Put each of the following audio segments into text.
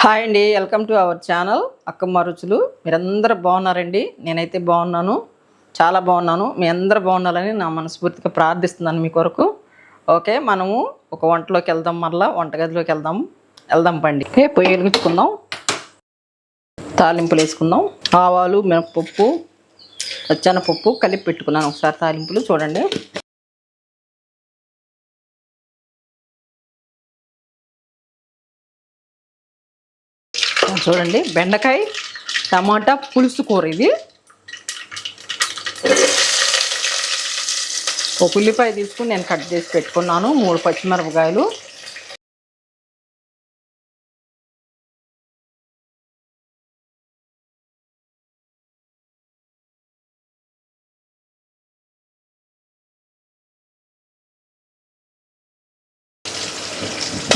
Hi అండి, welcome to our channel Akkamma రుచులు. మీరందరూ బాగున్నారండి? నేనైతే బాగున్నాను, చాలా బాగున్నాను. మీ అందరూ బాగున్నారని నా మనస్ఫూర్తిగా ప్రార్థిస్తున్నాను మీ కొరకు. ఓకే, మనము ఒక వంటలోకి వెళ్దాం, మరలా వంటగదిలోకి వెళ్దాం పండి. ఓకే, పొయ్యి వెలిగించుకుందాం, తాలింపులు వేసుకుందాం. ఆవాలు, మినపప్పు, పచ్చెనపప్పు కలిపి పెట్టుకున్నాను. ఒకసారి తాలింపులు చూడండి. చూడండి, బెండకాయ టమాటా పులుసు కూర. ఇది ఒక ఉల్లిపాయ తీసుకుని నేను కట్ చేసి పెట్టుకున్నాను, 3 పచ్చిమిరపకాయలు,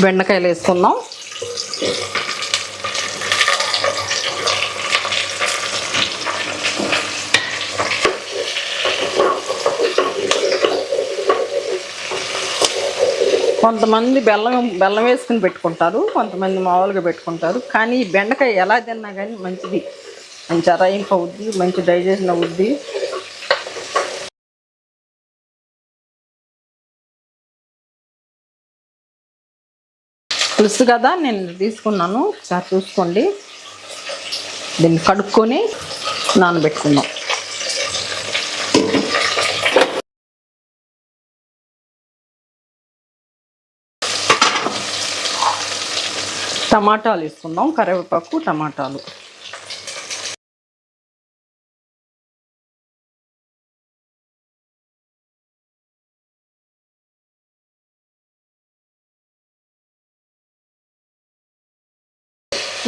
బెండకాయలు వేసుకుందాం. కొంతమంది బెల్లం వేసుకుని పెట్టుకుంటారు, కొంతమంది మామూలుగా పెట్టుకుంటారు. కానీ ఈ బెండకాయ ఎలా తిన్నా కానీ మంచిది, మంచి అరాయింపు అవుద్ది, మంచి డైజెషన్ అవుద్ది. పులుసు కదా నేను తీసుకున్నాను, ఒకసారి చూసుకోండి. దీన్ని కడుక్కొని నానబెట్టుకుందాం. టమాటాలు వేసుకుందాం, కరివేపాకు, టమాటాలు.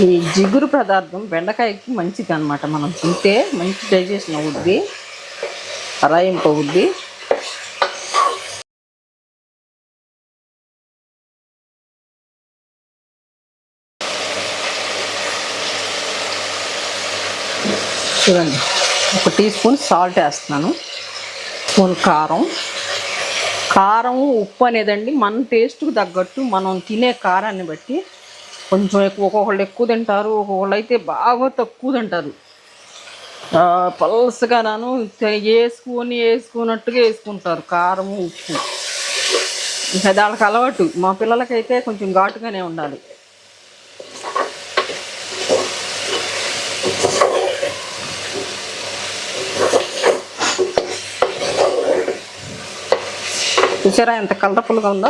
ఈ జిగురు పదార్థం బెండకాయకి మంచిది అన్నమాట. మనం తింటే మంచి డైజెషన్ అవుద్ది, అరాయింపు అవుద్ది. చూడండి, 1 టీ స్పూన్ సాల్ట్ వేస్తున్నాను, స్పూన్ కారం ఉప్పు అనేదండి మన టేస్ట్కి తగ్గట్టు మనం తినే కారాన్ని బట్టి కొంచెం ఎక్కువ, ఒక్కొక్కళ్ళు ఎక్కువ తింటారు, ఒక్కొక్కళ్ళు అయితే బాగా తక్కువ తింటారు. పల్సగా వేసుకున్నట్టుగా వేసుకుంటారు కారం ఉప్పు. ఇంకా దానికి అలవాటు. మా పిల్లలకైతే కొంచెం ఘాటుగానే ఉండాలి. చూసారా ఎంత కలర్ఫుల్గా ఉందో.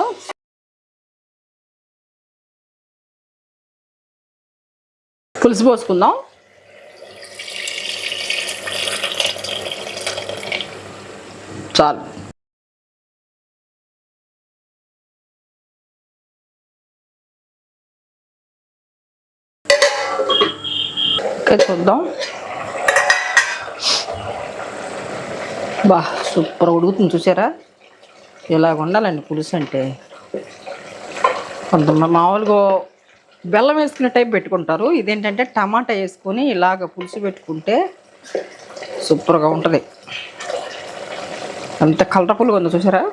పులుసు పోసుకుందాం. చాలు. చూద్దాం. బా సూపర్ ఉడుకుతుంది, చూసారా? ఇలాగ ఉండాలండి పులుసు అంటే. కొంతమంది మామూలుగా బెల్లం వేసుకునే టైప్ పెట్టుకుంటారు. ఇదేంటంటే టమాటా వేసుకొని ఇలాగ పులుసు పెట్టుకుంటే సూపర్గా ఉంటుంది. అంత కలర్ఫుల్గా ఉందో చూసారా?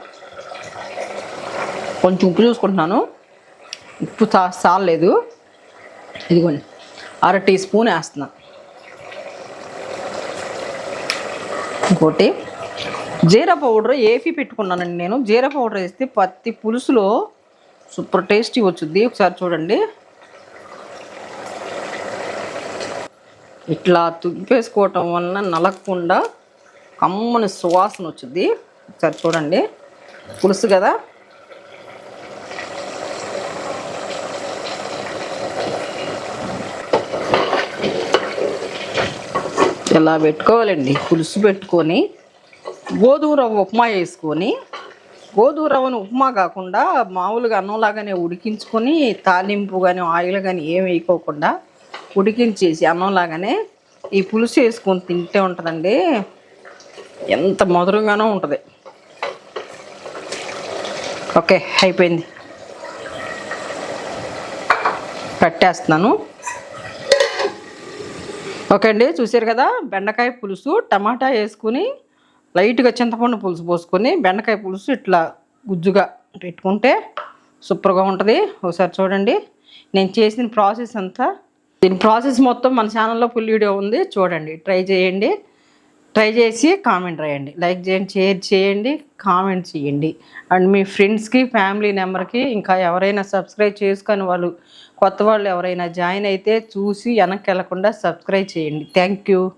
కొంచెం ఉప్పు చూసుకుంటున్నాను, ఉప్పు చాలలేదు. ఇదిగోండి, 1/2 టీ స్పూన్ వేస్తున్నా. ఇంకోటి జీరా పౌడర్ ఏపీ పెట్టుకున్నానండి నేను. జీరా పౌడర్ వేస్తే పత్తి పులుసులో సూపర్ టేస్టీ వచ్చుద్ది. ఒకసారి చూడండి, ఇట్లా తుప్పేసుకోవటం వలన నలగకుండా కమ్మని సువాసన వచ్చుద్ది. ఒకసారి చూడండి, పులుసు కదా. ఇలా పెట్టుకోవాలండి. పులుసు పెట్టుకొని గోధుమ రవ్వ ఉప్మా వేసుకొని, గోధుమ రవ్వను ఉప్మా కాకుండా మామూలుగా అన్నంలాగానే ఉడికించుకొని, తాలింపు కానీ ఆయిల్ కానీ ఏమి వేయకోకుండా ఉడికించేసి అన్నంలాగానే ఈ పులుసు వేసుకొని తింటే ఉంటుందండి, ఎంత మధురంగానో ఉంటుంది. ఓకే, అయిపోయింది, కట్టేస్తున్నాను. ఓకే అండి, చూసారు కదా, బెండకాయ పులుసు టమాటా వేసుకుని లైట్గా చింతపండు పులుసు పోసుకొని బెండకాయ పులుసు ఇట్లా గుజ్జుగా పెట్టుకుంటే సూపర్గా ఉంటుంది. ఒకసారి చూడండి. నేను చేసిన ప్రాసెస్ అంతా, దీని ప్రాసెస్ మొత్తం మన ఛానల్లో ఫుల్ వీడియో ఉంది, చూడండి. ట్రై చేయండి, ట్రై చేసి కామెంట్ రాయండి. లైక్ చేయండి, షేర్ చేయండి, కామెంట్ చేయండి. అండ్ మీ ఫ్రెండ్స్కి, ఫ్యామిలీ మెంబర్కి, ఇంకా ఎవరైనా సబ్స్క్రైబ్ చేసుకొని వాళ్ళు, కొత్త వాళ్ళు ఎవరైనా జాయిన్ అయితే చూసి వెనక్కి వెళ్ళకుండా సబ్స్క్రైబ్ చేయండి. Thank you.